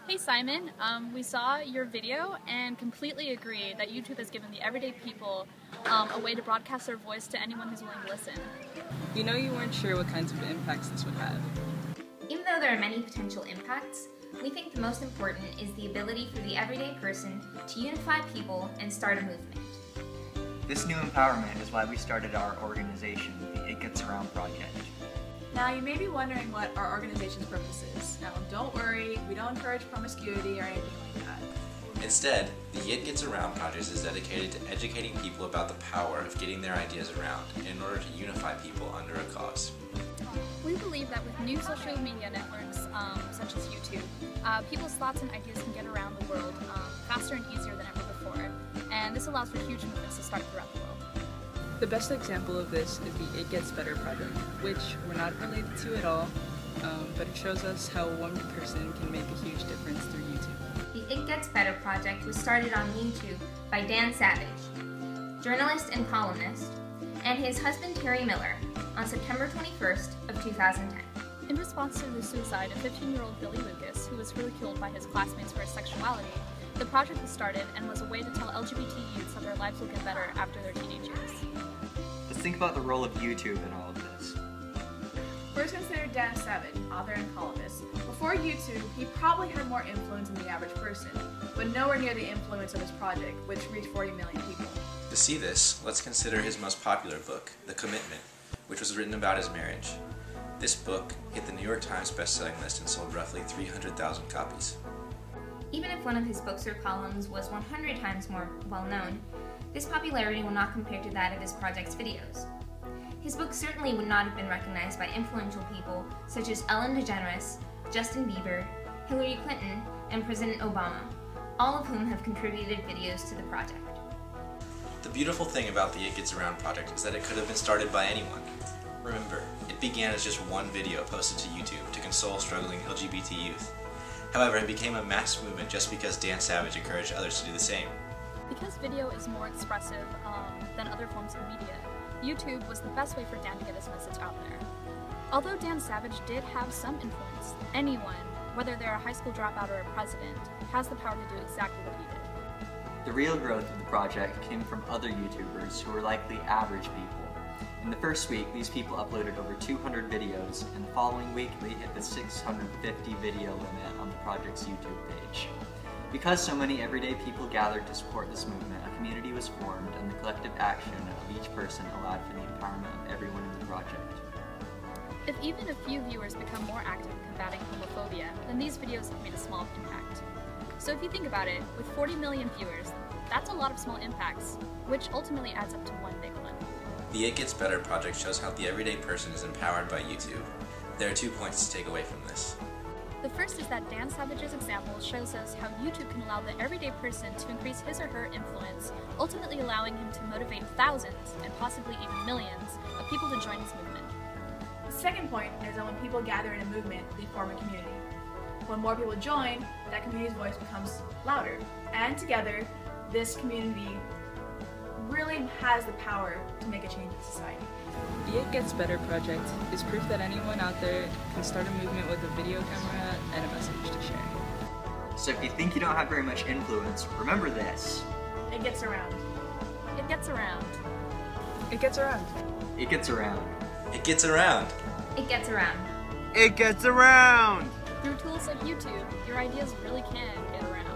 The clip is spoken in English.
Hey Simon, we saw your video and completely agree that YouTube has given the everyday people a way to broadcast their voice to anyone who's willing to listen. You know you weren't sure what kinds of impacts this would have. Even though there are many potential impacts, we think the most important is the ability for the everyday person to unify people and start a movement. This new empowerment is why we started our organization, the It Gets Around Project. Now you may be wondering what our organization's purpose is. Now don't worry, we don't encourage promiscuity or anything like that. Instead, the It Gets Around project is dedicated to educating people about the power of getting their ideas around in order to unify people under a cause. We believe that with new social media networks, such as YouTube, people's thoughts and ideas can get around the world faster and easier than ever before, and this allows for huge movements to start throughout the world. The best example of this is the It Gets Better project, which we're not related to at all, but it shows us how one person can make a huge difference through YouTube. The It Gets Better project was started on YouTube by Dan Savage, journalist and columnist, and his husband Terry Miller on September 21st of 2010. In response to the suicide of 15-year-old Billy Lucas, who was ridiculed by his classmates for his sexuality, the project was started and was a way to tell LGBT youths that their lives will get better after their teenage years. Let's think about the role of YouTube in all of this. First consider Dan Savage, author and columnist. Before YouTube, he probably had more influence than the average person, but nowhere near the influence of his project, which reached 40 million people. To see this, let's consider his most popular book, The Commitment, which was written about his marriage. This book hit the New York Times bestselling list and sold roughly 300,000 copies. Even if one of his books or columns was 100 times more well-known, this popularity will not compare to that of his project's videos. His book certainly would not have been recognized by influential people such as Ellen DeGeneres, Justin Bieber, Hillary Clinton, and President Obama, all of whom have contributed videos to the project. The beautiful thing about the It Gets Around project is that it could have been started by anyone. Remember, it began as just one video posted to YouTube to console struggling LGBT youth. However, it became a mass movement just because Dan Savage encouraged others to do the same. Because video is more expressive than other forms of media, YouTube was the best way for Dan to get his message out there. Although Dan Savage did have some influence, anyone, whether they're a high school dropout or a president, has the power to do exactly what he did. The real growth of the project came from other YouTubers who were likely average people. In the first week, these people uploaded over 200 videos, and the following week they hit the 650 video limit on the project's YouTube page. Because so many everyday people gathered to support this movement, a community was formed, and the collective action of each person allowed for the empowerment of everyone in the project. If even a few viewers become more active in combating homophobia, then these videos have made a small impact. So if you think about it, with 40 million viewers, that's a lot of small impacts, which ultimately adds up to one big one. The It Gets Better project shows how the everyday person is empowered by YouTube. There are 2 points to take away from this. The first is that Dan Savage's example shows us how YouTube can allow the everyday person to increase his or her influence, ultimately allowing him to motivate thousands, and possibly even millions, of people to join his movement. The second point is that when people gather in a movement, they form a community. When more people join, that community's voice becomes louder, and together, this community really has the power to make a change in society. The It Gets Better project is proof that anyone out there can start a movement with a video camera and a message to share. So if you think you don't have very much influence, remember this. It gets around. It gets around. It gets around. It gets around. It gets around! It gets around. It gets around! Through tools like YouTube, your ideas really can get around.